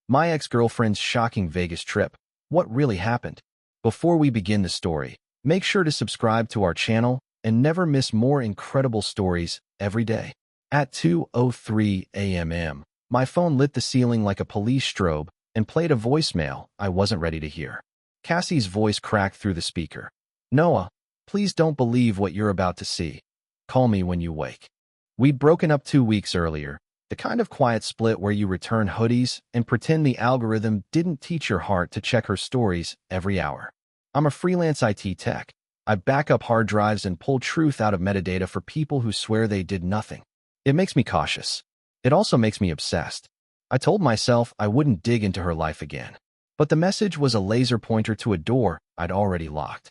My ex-girlfriend's shocking Vegas trip. What really happened? Before we begin the story, make sure to subscribe to our channel and never miss more incredible stories every day. At 2:03 a.m., my phone lit the ceiling like a police strobe and played a voicemail I wasn't ready to hear. Cassie's voice cracked through the speaker. "Noah, please don't believe what you're about to see. Call me when you wake." We'd broken up 2 weeks earlier, the kind of quiet split where you return hoodies and pretend the algorithm didn't teach your heart to check her stories every hour. I'm a freelance IT tech. I back up hard drives and pull truth out of metadata for people who swear they did nothing. It makes me cautious. It also makes me obsessed. I told myself I wouldn't dig into her life again. But the message was a laser pointer to a door I'd already locked.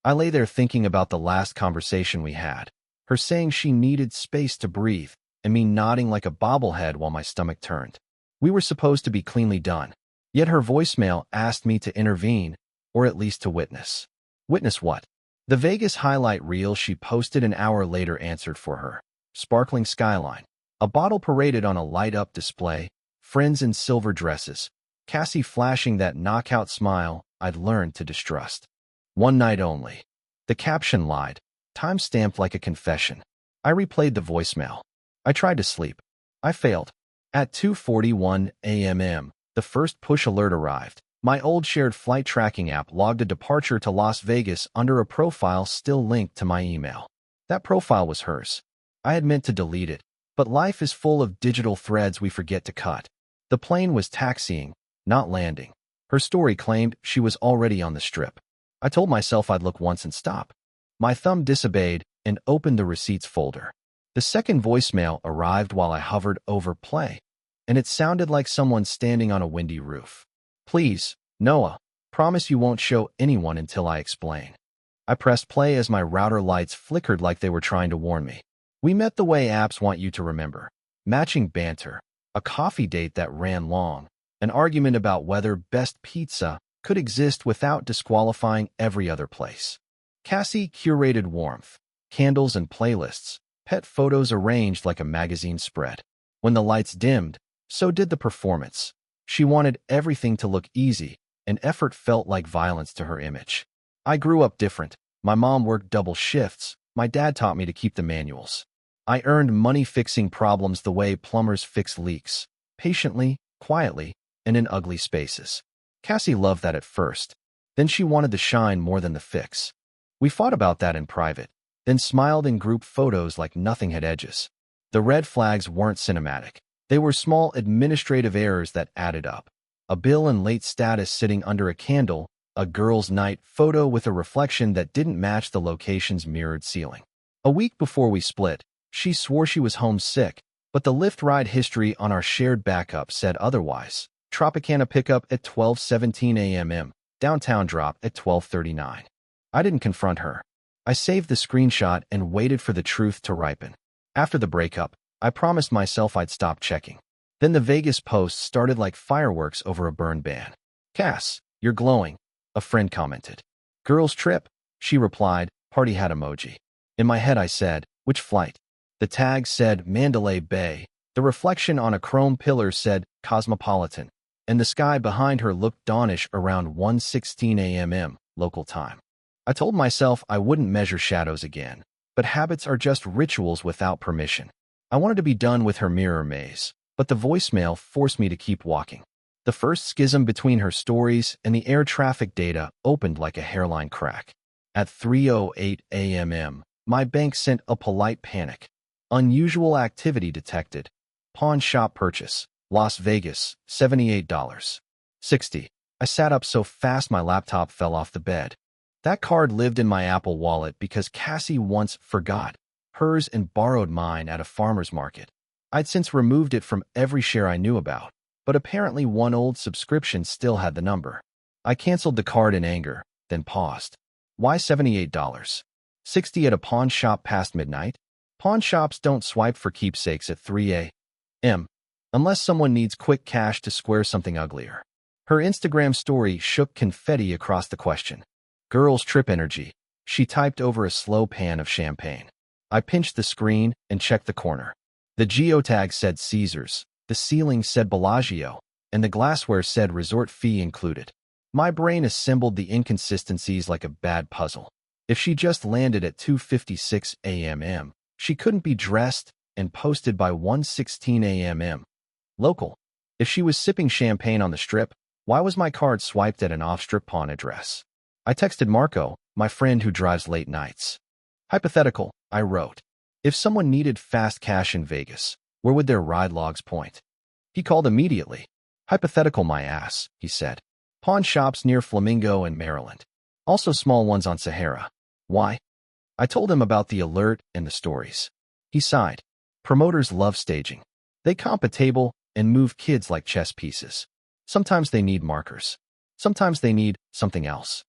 I lay there thinking about the last conversation we had, her saying she needed space to breathe, and me nodding like a bobblehead while my stomach turned. We were supposed to be cleanly done, yet her voicemail asked me to intervene, or at least to witness. Witness what? The Vegas highlight reel she posted an hour later answered for her. Sparkling skyline, a bottle paraded on a light-up display, friends in silver dresses, Cassie flashing that knockout smile I'd learned to distrust. One night only. The caption lied, time-stamped like a confession. I replayed the voicemail. I tried to sleep. I failed. At 2:41 a.m., the first push alert arrived. My old shared flight tracking app logged a departure to Las Vegas under a profile still linked to my email. That profile was hers. I had meant to delete it, but life is full of digital threads we forget to cut. The plane was taxiing, not landing. Her story claimed she was already on the strip. I told myself I'd look once and stop. My thumb disobeyed and opened the receipts folder. The second voicemail arrived while I hovered over play, and it sounded like someone standing on a windy roof. "Please, Noah, promise you won't show anyone until I explain." I pressed play as my router lights flickered like they were trying to warn me. We met the way apps want you to remember. Matching banter, a coffee date that ran long, an argument about whether best pizza could exist without disqualifying every other place. Cassie curated warmth, candles and playlists, pet photos arranged like a magazine spread. When the lights dimmed, so did the performance. She wanted everything to look easy, and effort felt like violence to her image. I grew up different. My mom worked double shifts. My dad taught me to keep the manuals. I earned money fixing problems the way plumbers fix leaks, patiently, quietly, and in ugly spaces. Cassie loved that at first. Then she wanted the shine more than the fix. We fought about that in private, then smiled in group photos like nothing had edges. The red flags weren't cinematic. They were small administrative errors that added up. A bill and late status sitting under a candle, a girls' night photo with a reflection that didn't match the location's mirrored ceiling. A week before we split, she swore she was homesick, but the Lyft ride history on our shared backup said otherwise. Tropicana pickup at 12:17 a.m., downtown drop at 12:39. I didn't confront her. I saved the screenshot and waited for the truth to ripen. After the breakup, I promised myself I'd stop checking. Then the Vegas posts started like fireworks over a burn ban. "Cass, you're glowing," a friend commented. "Girls trip," she replied, party hat emoji. In my head I said, "Which flight?" The tag said Mandalay Bay. The reflection on a chrome pillar said Cosmopolitan, and the sky behind her looked dawnish around 1:16 a.m. local time. I told myself I wouldn't measure shadows again, but habits are just rituals without permission. I wanted to be done with her mirror maze, but the voicemail forced me to keep walking. The first schism between her stories and the air traffic data opened like a hairline crack. At 3:08 a.m., my bank sent a polite panic. Unusual activity detected. Pawn shop purchase. Las Vegas, $78.60. I sat up so fast my laptop fell off the bed. That card lived in my Apple Wallet because Cassie once forgot hers and borrowed mine at a farmer's market. I'd since removed it from every share I knew about, but apparently one old subscription still had the number. I canceled the card in anger, then paused. Why $78.60 at a pawn shop past midnight? Pawn shops don't swipe for keepsakes at 3 a.m. unless someone needs quick cash to square something uglier. Her Instagram story shook confetti across the question. "Girls trip energy," she typed over a slow pan of champagne. I pinched the screen and checked the corner. The geotag said Caesars, the ceiling said Bellagio, and the glassware said resort fee included. My brain assembled the inconsistencies like a bad puzzle. If she just landed at 2:56 a.m., she couldn't be dressed and posted by 1:16 a.m. local. If she was sipping champagne on the strip, why was my card swiped at an off-strip pawn address? I texted Marco, my friend who drives late nights. Hypothetical, I wrote. If someone needed fast cash in Vegas, where would their ride logs point? He called immediately. Hypothetical my ass, he said. Pawn shops near Flamingo and Maryland. Also small ones on Sahara. Why? I told him about the alert and the stories. He sighed. Promoters love staging. They comp a table and move kids like chess pieces. Sometimes they need markers. Sometimes they need something else.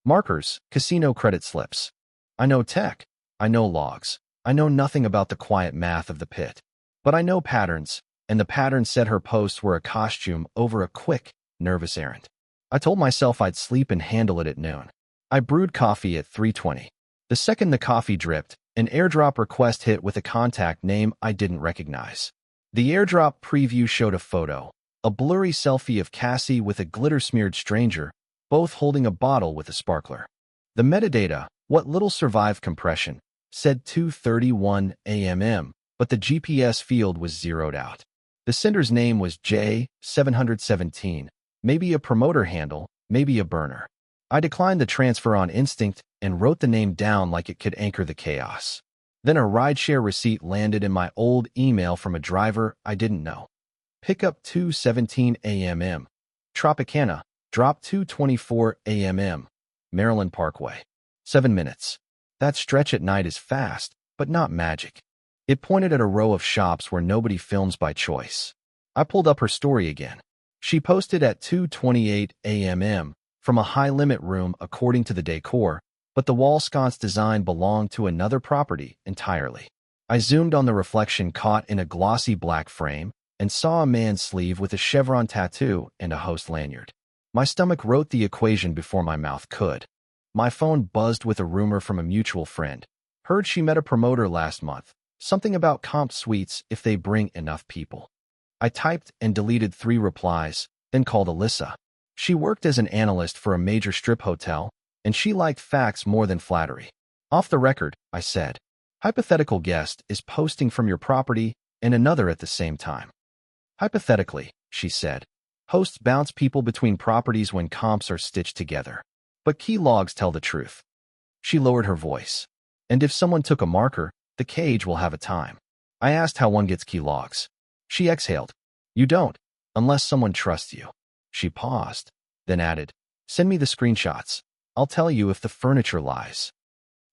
Markers, casino credit slips. I know tech. I know logs. I know nothing about the quiet math of the pit. But I know patterns, and the pattern said her posts were a costume over a quick, nervous errand. I told myself I'd sleep and handle it at noon. I brewed coffee at 3:20. The second the coffee dripped, an airdrop request hit with a contact name I didn't recognize. The airdrop preview showed a photo, a blurry selfie of Cassie with a glitter-smeared stranger, both holding a bottle with a sparkler. The metadata, what little survived compression, said 2:31 a.m., but the GPS field was zeroed out. The sender's name was J717, maybe a promoter handle, maybe a burner. I declined the transfer on instinct and wrote the name down like it could anchor the chaos. Then a rideshare receipt landed in my old email from a driver I didn't know. Pickup 2:17 a.m. Tropicana, drop 2:24 a.m. Maryland Parkway. 7 minutes. That stretch at night is fast, but not magic. It pointed at a row of shops where nobody films by choice. I pulled up her story again. She posted at 2:28 a.m. from a high-limit room according to the decor, but the wall sconce design belonged to another property entirely. I zoomed on the reflection caught in a glossy black frame and saw a man's sleeve with a chevron tattoo and a host lanyard. My stomach wrote the equation before my mouth could. My phone buzzed with a rumor from a mutual friend. Heard she met a promoter last month. Something about comp suites if they bring enough people. I typed and deleted 3 replies, then called Alyssa. She worked as an analyst for a major strip hotel, and she liked facts more than flattery. Off the record, I said. Hypothetical guest is posting from your property and another at the same time. Hypothetically, she said. Hosts bounce people between properties when comps are stitched together. But key logs tell the truth. She lowered her voice. And if someone took a marker, the cage will have a time. I asked how one gets key logs. She exhaled. You don't, unless someone trusts you. She paused, then added, send me the screenshots. I'll tell you if the furniture lies.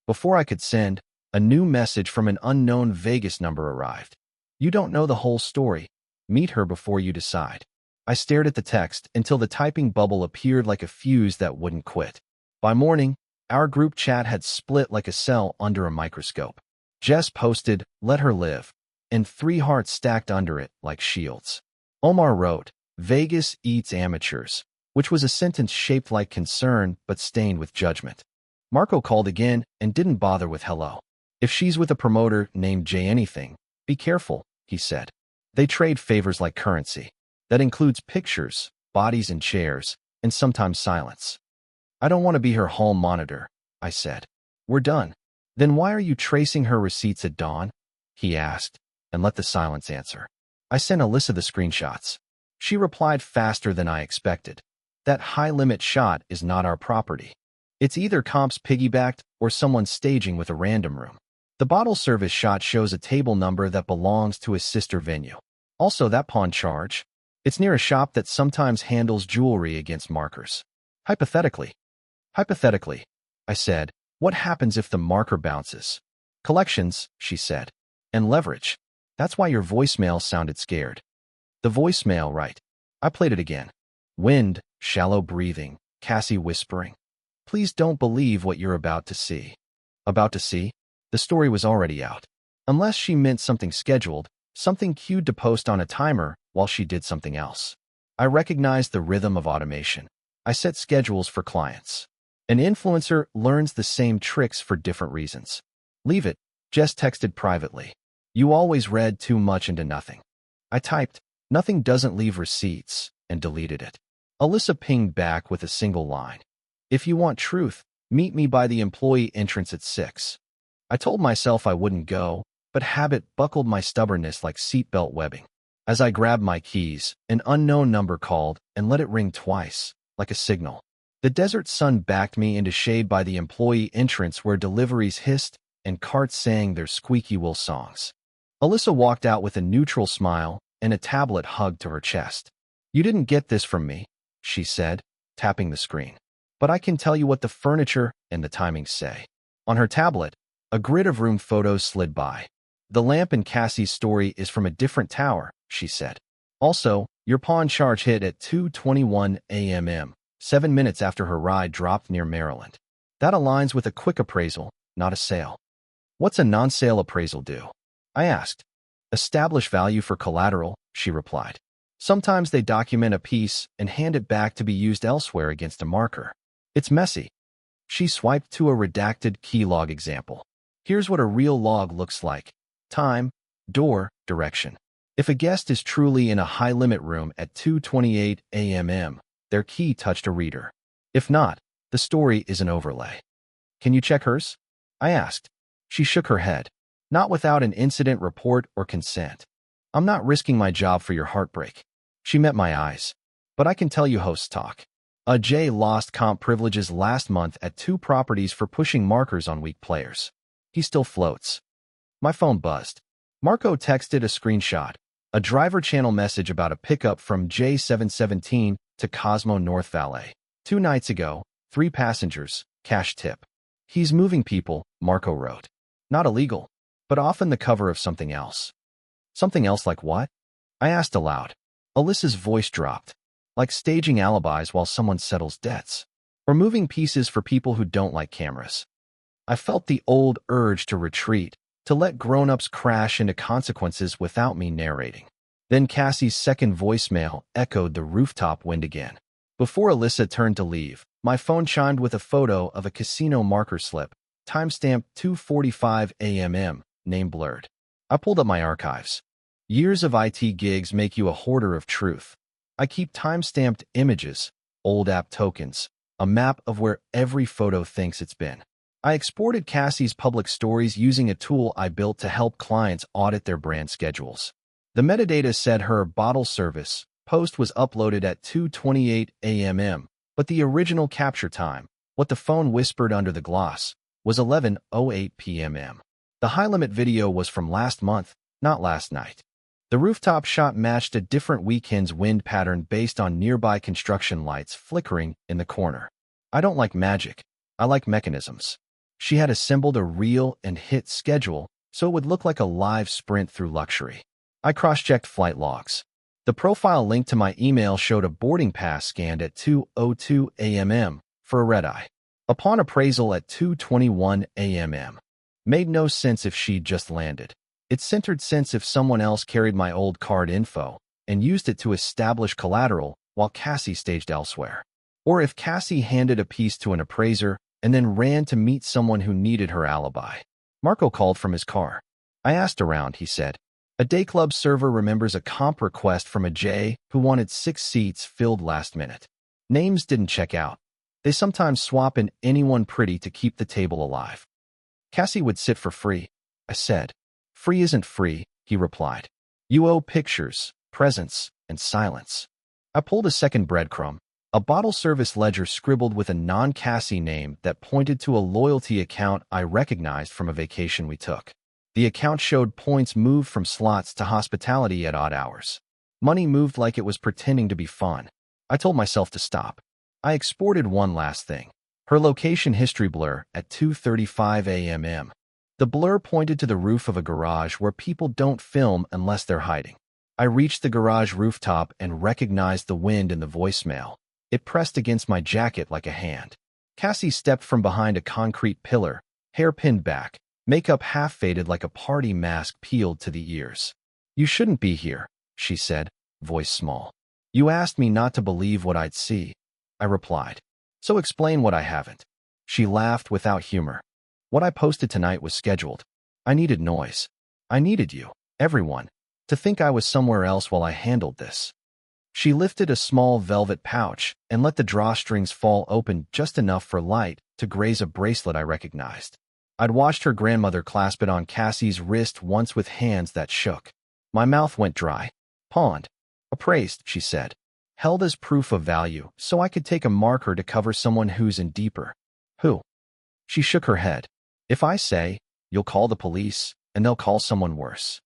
Before I could send, a new message from an unknown Vegas number arrived. You don't know the whole story. Meet her before you decide. I stared at the text until the typing bubble appeared like a fuse that wouldn't quit. By morning, our group chat had split like a cell under a microscope. Jess posted, let her live, and 3 hearts stacked under it like shields. Omar wrote, Vegas eats amateurs, which was a sentence shaped like concern but stained with judgment. Marco called again and didn't bother with hello. If she's with a promoter named J anything, be careful, he said. They trade favors like currency. That includes pictures, bodies and chairs, and sometimes silence. I don't want to be her hall monitor, I said. We're done. Then why are you tracing her receipts at dawn? He asked, and let the silence answer. I sent Alyssa the screenshots. She replied faster than I expected. That high-limit shot is not our property. It's either comps piggybacked or someone staging with a random room. The bottle service shot shows a table number that belongs to a sister venue. Also, that pawn charge. It's near a shop that sometimes handles jewelry against markers. Hypothetically, I said, what happens if the marker bounces? Collections, she said. And leverage. That's why your voicemail sounded scared. The voicemail, right. I played it again. Wind, shallow breathing, Cassie whispering. Please don't believe what you're about to see. About to see? The story was already out. Unless she meant something scheduled, something cued to post on a timer while she did something else. I recognized the rhythm of automation. I set schedules for clients. An influencer learns the same tricks for different reasons. Leave it, Jess texted privately. You always read too much into nothing. I typed, nothing doesn't leave receipts, and deleted it. Alyssa pinged back with a single line. If you want truth, meet me by the employee entrance at 6. I told myself I wouldn't go, but habit buckled my stubbornness like seatbelt webbing. As I grabbed my keys, an unknown number called and let it ring twice, like a signal. The desert sun backed me into shade by the employee entrance where deliveries hissed and carts sang their squeaky wheel songs. Alyssa walked out with a neutral smile and a tablet hugged to her chest. You didn't get this from me, she said, tapping the screen. But I can tell you what the furniture and the timings say. On her tablet, a grid of room photos slid by. The lamp in Cassie's story is from a different tower, she said. Also, your pawn charge hit at 2:21 a.m., 7 minutes after her ride dropped near Maryland. That aligns with a quick appraisal, not a sale. What's a non-sale appraisal do? I asked. Establish value for collateral, she replied. Sometimes they document a piece and hand it back to be used elsewhere against a marker. It's messy. She swiped to a redacted keylog example. Here's what a real log looks like. Time, door, direction. If a guest is truly in a high-limit room at 2:28 a.m., their key touched a reader. If not, the story is an overlay. Can you check hers? I asked. She shook her head. Not without an incident report or consent. I'm not risking my job for your heartbreak. She met my eyes. But I can tell you hosts talk. A J lost comp privileges last month at 2 properties for pushing markers on weak players. He still floats. My phone buzzed. Marco texted a screenshot, a driver channel message about a pickup from J717 to Cosmo North Valet. 2 nights ago, 3 passengers, cash tip. He's moving people, Marco wrote. Not illegal, but often the cover of something else. Something else like what? I asked aloud. Alyssa's voice dropped. Like staging alibis while someone settles debts. Or moving pieces for people who don't like cameras. I felt the old urge to retreat, to let grown-ups crash into consequences without me narrating. Then Cassie's second voicemail echoed the rooftop wind again. Before Alyssa turned to leave, my phone chimed with a photo of a casino marker slip, timestamped 2:45 a.m., name blurred. I pulled up my archives. Years of IT gigs make you a hoarder of truth. I keep time-stamped images, old app tokens, a map of where every photo thinks it's been. I exported Cassie's public stories using a tool I built to help clients audit their brand schedules. The metadata said her bottle service post was uploaded at 2:28 a.m., but the original capture time, what the phone whispered under the gloss, was 11:08 p.m. The high-limit video was from last month, not last night. The rooftop shot matched a different weekend's wind pattern based on nearby construction lights flickering in the corner. I don't like magic. I like mechanisms. She had assembled a reel and hit schedule so it would look like a live sprint through luxury. I cross-checked flight logs. The profile link to my email showed a boarding pass scanned at 2:02 a.m. for a red-eye. Upon appraisal at 2:21 a.m. Made no sense if she'd just landed. It centered sense if someone else carried my old card info and used it to establish collateral while Cassie staged elsewhere. Or if Cassie handed a piece to an appraiser and then ran to meet someone who needed her alibi. Marco called from his car. I asked around, he said. A day club server remembers a comp request from a J who wanted 6 seats filled last minute. Names didn't check out. They sometimes swap in anyone pretty to keep the table alive. Cassie would sit for free, I said. Free isn't free, he replied. You owe pictures, presents, and silence. I pulled a second breadcrumb, a bottle service ledger scribbled with a non-Cassie name that pointed to a loyalty account I recognized from a vacation we took. The account showed points moved from slots to hospitality at odd hours. Money moved like it was pretending to be fun. I told myself to stop. I exported one last thing. Her location history blur at 2:35 a.m. The blur pointed to the roof of a garage where people don't film unless they're hiding. I reached the garage rooftop and recognized the wind in the voicemail. It pressed against my jacket like a hand. Cassie stepped from behind a concrete pillar, hair pinned back, makeup half-faded like a party mask peeled to the ears. You shouldn't be here, she said, voice small. You asked me not to believe what I'd see, I replied. So explain what I haven't. She laughed without humor. What I posted tonight was scheduled. I needed noise. I needed you, everyone, to think I was somewhere else while I handled this. She lifted a small velvet pouch and let the drawstrings fall open just enough for light to graze a bracelet I recognized. I'd watched her grandmother clasp it on Cassie's wrist once with hands that shook. My mouth went dry. Pawned. Appraised, she said. Held as proof of value, so I could take a marker to cover someone who's in deeper. Who? She shook her head. If I say, you'll call the police, and they'll call someone worse.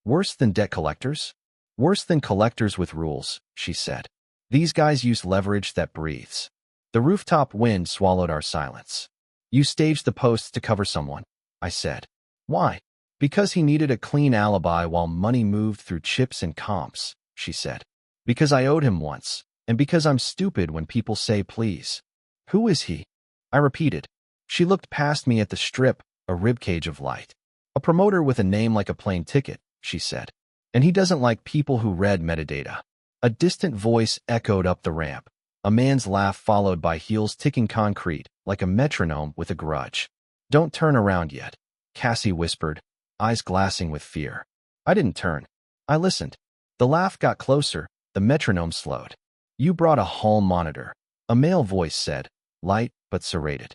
Worse than debt collectors? Worse than collectors with rules, she said. These guys use leverage that breathes. The rooftop wind swallowed our silence. You staged the posts to cover someone, I said. Why? Because he needed a clean alibi while money moved through chips and comps, she said. Because I owed him once, and because I'm stupid when people say please. Who is he? I repeated. She looked past me at the strip, a ribcage of light. A promoter with a name like a plane ticket, she said. And he doesn't like people who read metadata. A distant voice echoed up the ramp. A man's laugh followed by heels ticking concrete, like a metronome with a grudge. Don't turn around yet, Cassie whispered, eyes glassing with fear. I didn't turn. I listened. The laugh got closer, the metronome slowed. You brought a hall monitor, a male voice said, light but serrated.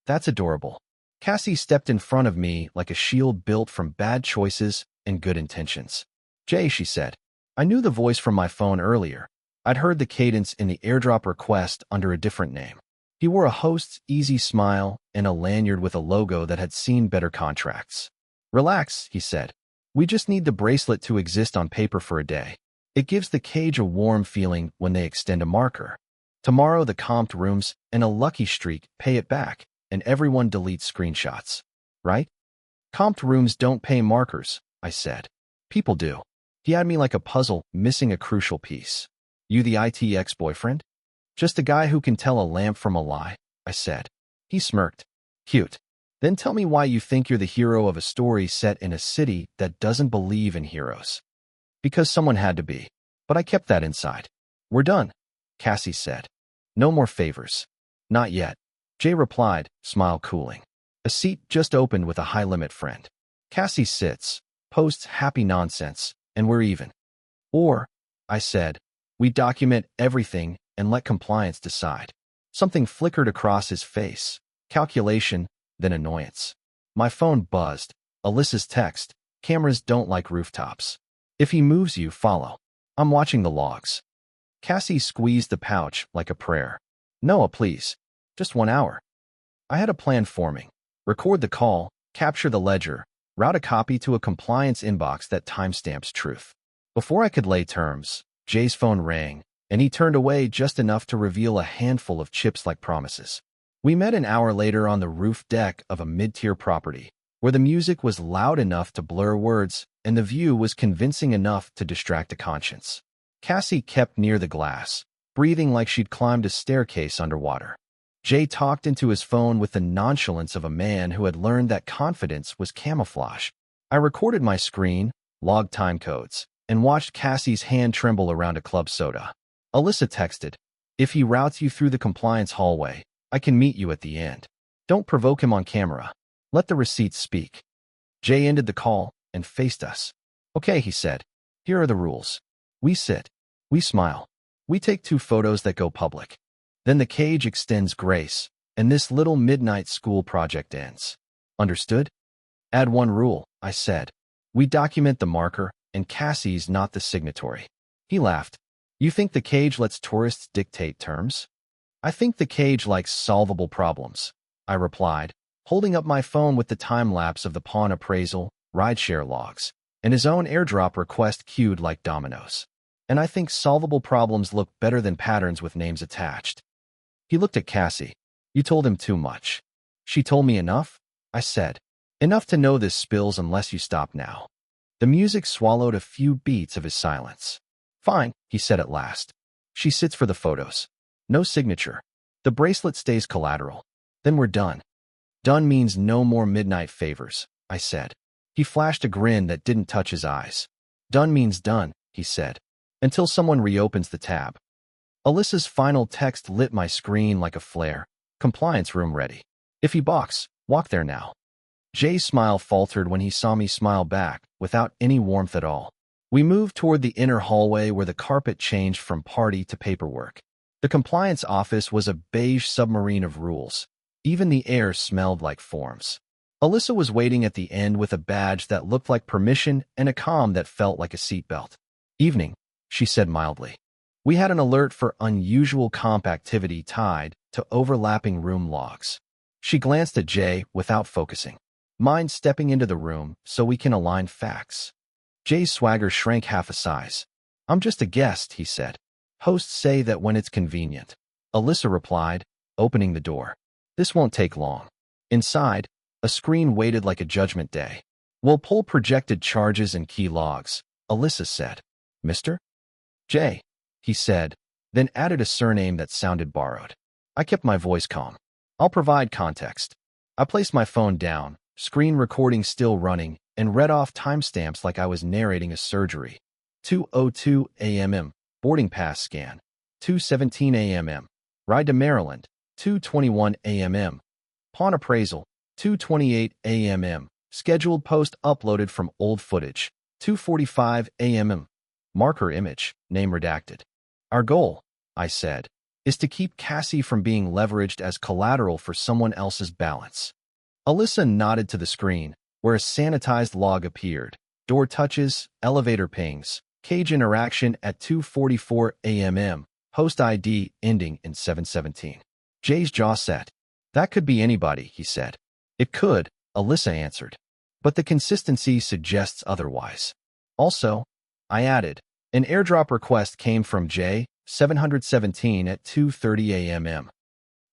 That's adorable. Cassie stepped in front of me like a shield built from bad choices and good intentions. Jay, she said. I knew the voice from my phone earlier. I'd heard the cadence in the airdrop request under a different name. He wore a host's easy smile and a lanyard with a logo that had seen better contracts. Relax, he said. We just need the bracelet to exist on paper for a day. It gives the cage a warm feeling when they extend a marker. Tomorrow the comped rooms and a lucky streak pay it back, and everyone deletes screenshots. Right? Comped rooms don't pay markers, I said. People do. He had me like a puzzle, missing a crucial piece. You the IT ex-boyfriend? Just a guy who can tell a lamp from a lie, I said. He smirked. Cute. Then tell me why you think you're the hero of a story set in a city that doesn't believe in heroes. Because someone had to be. But I kept that inside. We're done, Cassie said. No more favors. Not yet. Jay replied, smile cooling. A seat just opened with a high-limit friend. Cassie sits, posts happy nonsense, and we're even. Or, I said, we document everything and let compliance decide. Something flickered across his face. Calculation, then annoyance. My phone buzzed. Alyssa's text. Cameras don't like rooftops. If he moves you, follow. I'm watching the logs. Cassie squeezed the pouch like a prayer. Noah, please. Just 1 hour. I had a plan forming. Record the call, capture the ledger, route a copy to a compliance inbox that timestamps truth. Before I could lay terms, Jay's phone rang, and he turned away just enough to reveal a handful of chips like promises. We met an hour later on the roof deck of a mid-tier property, where the music was loud enough to blur words and the view was convincing enough to distract a conscience. Cassie kept near the glass, breathing like she'd climbed a staircase underwater. Jay talked into his phone with the nonchalance of a man who had learned that confidence was camouflage. I recorded my screen, logged time codes, and watched Cassie's hand tremble around a club soda. Alyssa texted, if he routes you through the compliance hallway, I can meet you at the end. Don't provoke him on camera. Let the receipts speak. Jay ended the call and faced us. Okay, he said. Here are the rules. We sit. We smile. We take 2 photos that go public. Then the cage extends grace, and this little midnight school project ends. Understood? Add 1 rule, I said. We document the marker, and Cassie's not the signatory. He laughed. You think the cage lets tourists dictate terms? I think the cage likes solvable problems, I replied, holding up my phone with the time-lapse of the pawn appraisal, rideshare logs, and his own airdrop request queued like dominoes. And I think solvable problems look better than patterns with names attached. He looked at Cassie. You told him too much. She told me enough, I said. Enough to know this spills unless you stop now. The music swallowed a few beats of his silence. Fine, he said at last. She sits for the photos. No signature. The bracelet stays collateral. Then we're done. Done means no more midnight favors, I said. He flashed a grin that didn't touch his eyes. Done means done, he said. Until someone reopens the tab. Alyssa's final text lit my screen like a flare. Compliance room ready. If he balks, walk there now. Jay's smile faltered when he saw me smile back, without any warmth at all. We moved toward the inner hallway where the carpet changed from party to paperwork. The compliance office was a beige submarine of rules. Even the air smelled like forms. Alyssa was waiting at the end with a badge that looked like permission and a comm that felt like a seatbelt. "Evening," she said mildly. We had an alert for unusual comp activity tied to overlapping room logs. She glanced at Jay without focusing. "Mind stepping into the room so we can align facts?" Jay's swagger shrank half a size. "I'm just a guest," he said. "Hosts say that when it's convenient." Alyssa replied, opening the door. "This won't take long." Inside, a screen waited like a judgment day. "We'll pull projected charges and key logs," Alyssa said. "Mr. Jay," he said, then added a surname that sounded borrowed. I kept my voice calm. "I'll provide context." I placed my phone down, screen recording still running, and read off timestamps like I was narrating a surgery. 2:02 a.m. Boarding pass scan. 2:17 a.m. Ride to Maryland. 2:21 a.m. Pawn appraisal. 2:28 a.m. Scheduled post uploaded from old footage. 2:45 a.m. Marker image, name redacted. "Our goal," I said, "is to keep Cassie from being leveraged as collateral for someone else's balance." Alyssa nodded to the screen, where a sanitized log appeared. Door touches, elevator pings, cage interaction at 2:44 a.m. Host ID ending in 717. Jay's jaw set. "That could be anybody," he said. "It could," Alyssa answered. "But the consistency suggests otherwise." "Also," I added, "an airdrop request came from Jay, 717 at 2:30 a.m.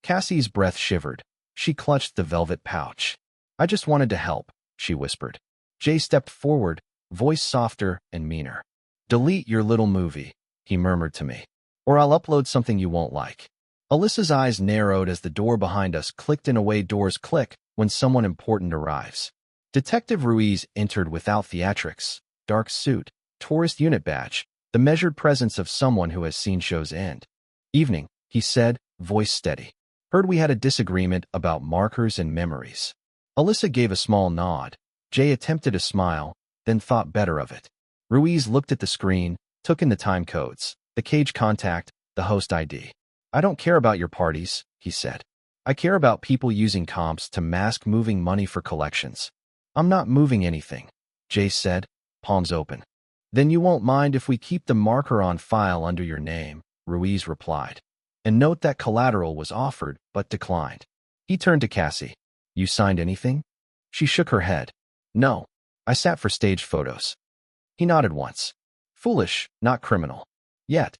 Cassie's breath shivered. She clutched the velvet pouch. "I just wanted to help," she whispered. Jay stepped forward, voice softer and meaner. "Delete your little movie," he murmured to me, "or I'll upload something you won't like." Alyssa's eyes narrowed as the door behind us clicked in a way doors click when someone important arrives. Detective Ruiz entered without theatrics, dark suit, tourist unit badge, the measured presence of someone who has seen shows end. "Evening," he said, voice steady. "Heard we had a disagreement about markers and memories." Alyssa gave a small nod. Jay attempted a smile, then thought better of it. Ruiz looked at the screen, took in the time codes, the cage contact, the host ID. "I don't care about your parties," he said. "I care about people using comps to mask moving money for collections." "I'm not moving anything," Jay said, palms open. "Then you won't mind if we keep the marker on file under your name," Ruiz replied. "And note that collateral was offered but declined." He turned to Cassie. "You signed anything?" She shook her head. "No, I sat for stage photos." He nodded once. "Foolish, not criminal. Yet."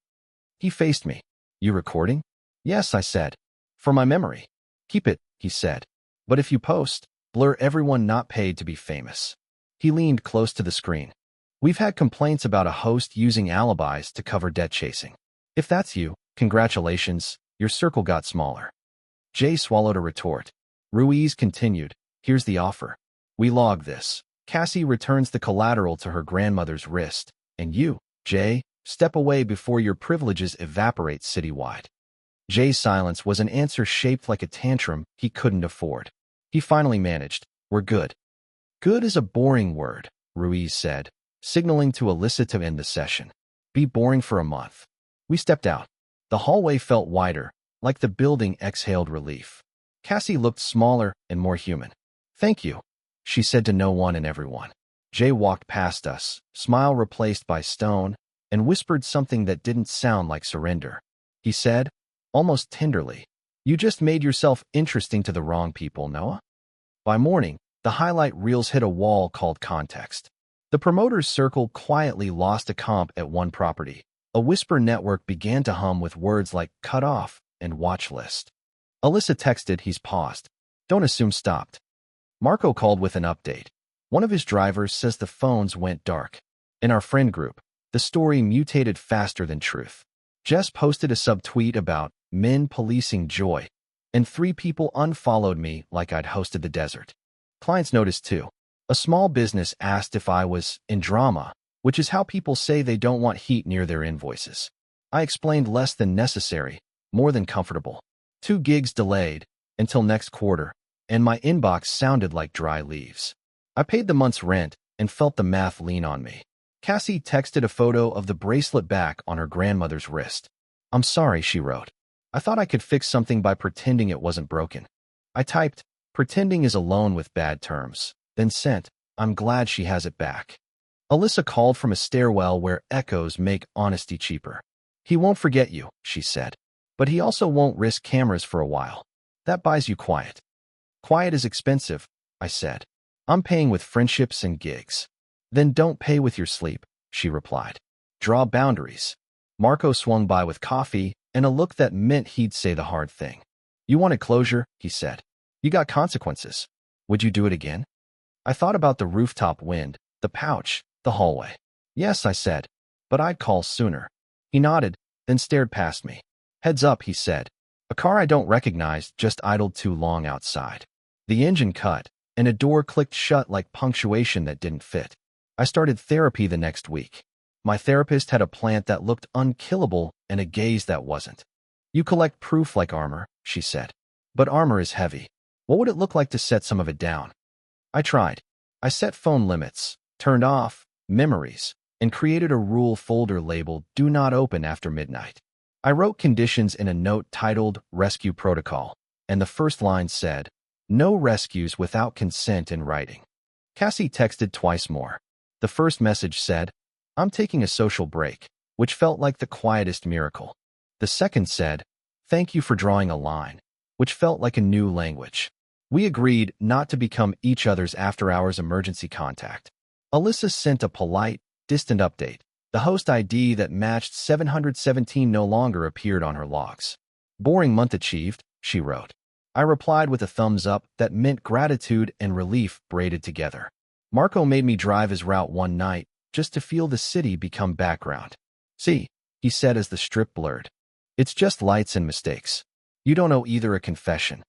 He faced me. "You recording?" "Yes," I said. "For my memory." "Keep it," he said. "But if you post, blur everyone not paid to be famous." He leaned close to the screen. "We've had complaints about a host using alibis to cover debt chasing. If that's you, congratulations, your circle got smaller." Jay swallowed a retort. Ruiz continued, "Here's the offer. We log this. Cassie returns the collateral to her grandmother's wrist, and you, Jay, step away before your privileges evaporate citywide." Jay's silence was an answer shaped like a tantrum he couldn't afford. He finally managed, "We're good." "Good is a boring word," Ruiz said, signaling to Alyssa to end the session. "Be boring for a month." We stepped out. The hallway felt wider, like the building exhaled relief. Cassie looked smaller and more human. "Thank you," she said to no one and everyone. Jay walked past us, smile replaced by stone, and whispered something that didn't sound like surrender. He said, almost tenderly, "You just made yourself interesting to the wrong people, Noah." By morning, the highlight reels hit a wall called context. The promoter's circle quietly lost a comp at one property. A whisper network began to hum with words like cut off and watch list. Alyssa texted, "He's paused. Don't assume stopped." Marco called with an update. One of his drivers says the phones went dark. In our friend group, the story mutated faster than truth. Jess posted a sub-tweet about men policing joy, and 3 people unfollowed me like I'd hosted the desert. Clients noticed too. A small business asked if I was in drama, which is how people say they don't want heat near their invoices. I explained less than necessary, more than comfortable. 2 gigs delayed, until next quarter, and my inbox sounded like dry leaves. I paid the month's rent and felt the math lean on me. Cassie texted a photo of the bracelet back on her grandmother's wrist. "I'm sorry," she wrote. "I thought I could fix something by pretending it wasn't broken." I typed, "Pretending is a loan with bad terms," then sent, "I'm glad she has it back." Alyssa called from a stairwell where echoes make honesty cheaper. "He won't forget you," she said. "But he also won't risk cameras for a while. That buys you quiet." "Quiet is expensive," I said. "I'm paying with friendships and gigs." "Then don't pay with your sleep," she replied. "Draw boundaries." Marco swung by with coffee and a look that meant he'd say the hard thing. "You wanted closure," he said. "You got consequences. Would you do it again?" I thought about the rooftop wind, the pouch, the hallway. "Yes," I said, "but I'd call sooner." He nodded, then stared past me. "Heads up," he said. A car I don't recognize just idled too long outside. The engine cut, and a door clicked shut like punctuation that didn't fit. I started therapy the next week. My therapist had a plant that looked unkillable and a gaze that wasn't. "You collect proof like armor," she said. "But armor is heavy. What would it look like to set some of it down?" I tried. I set phone limits, turned off memories, and created a rule folder labeled "Do Not Open After Midnight." I wrote conditions in a note titled Rescue Protocol, and the first line said, "No rescues without consent in writing." Cassie texted twice more. The first message said, "I'm taking a social break," which felt like the quietest miracle. The second said, "Thank you for drawing a line," which felt like a new language. We agreed not to become each other's after-hours emergency contact. Alyssa sent a polite, distant update. The host ID that matched 717 no longer appeared on her logs. "Boring month achieved," she wrote. I replied with a thumbs up that meant gratitude and relief braided together. Marco made me drive his route one night just to feel the city become background. "See," he said as the strip blurred. "It's just lights and mistakes. You don't owe either a confession."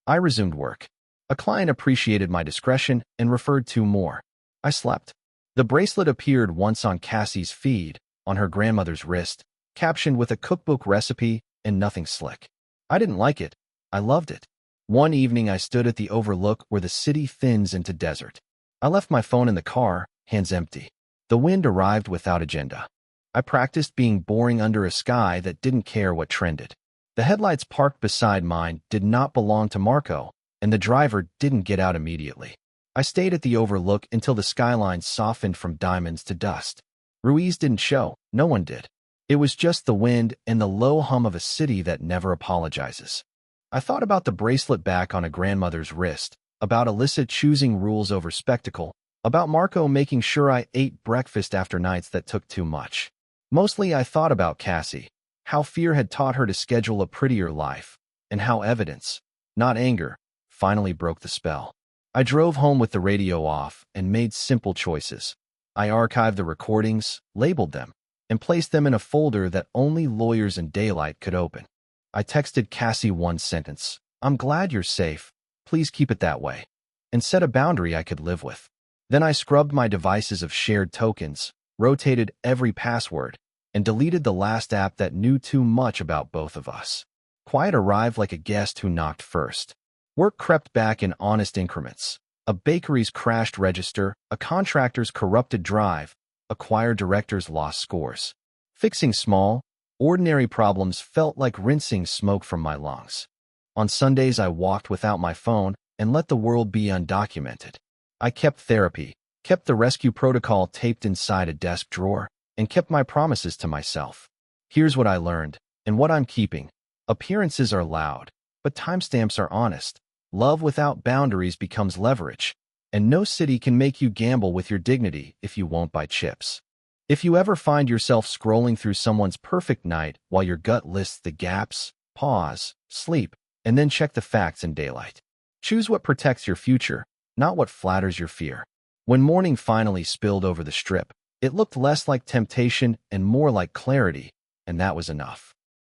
I resumed work. A client appreciated my discretion and referred to more. I slept. The bracelet appeared once on Cassie's feed, on her grandmother's wrist, captioned with a cookbook recipe and nothing slick. I didn't like it. I loved it. One evening I stood at the overlook where the city thins into desert. I left my phone in the car, hands empty. The wind arrived without agenda. I practiced being boring under a sky that didn't care what trended. The headlights parked beside mine did not belong to Marco, and the driver didn't get out immediately. I stayed at the overlook until the skyline softened from diamonds to dust. Ruiz didn't show. No one did. It was just the wind and the low hum of a city that never apologizes. I thought about the bracelet back on a grandmother's wrist, about Alyssa choosing rules over spectacle, about Marco making sure I ate breakfast after nights that took too much. Mostly I thought about Cassie, how fear had taught her to schedule a prettier life, and how evidence, not anger, finally broke the spell. I drove home with the radio off and made simple choices. I archived the recordings, labeled them, and placed them in a folder that only lawyers in daylight could open. I texted Cassie one sentence, "I'm glad you're safe. Please keep it that way," and set a boundary I could live with. Then I scrubbed my devices of shared tokens, rotated every password, and deleted the last app that knew too much about both of us. Quiet arrived like a guest who knocked first. Work crept back in honest increments. A bakery's crashed register, a contractor's corrupted drive, a choir director's lost scores. Fixing small, ordinary problems felt like rinsing smoke from my lungs. On Sundays I walked without my phone and let the world be undocumented. I kept therapy, kept the rescue protocol taped inside a desk drawer, and kept my promises to myself. Here's what I learned, and what I'm keeping. Appearances are loud, but timestamps are honest. Love without boundaries becomes leverage, and no city can make you gamble with your dignity if you won't buy chips. If you ever find yourself scrolling through someone's perfect night while your gut lists the gaps, pause, sleep, and then check the facts in daylight. Choose what protects your future, not what flatters your fear. When morning finally spilled over the strip, it looked less like temptation and more like clarity, and that was enough.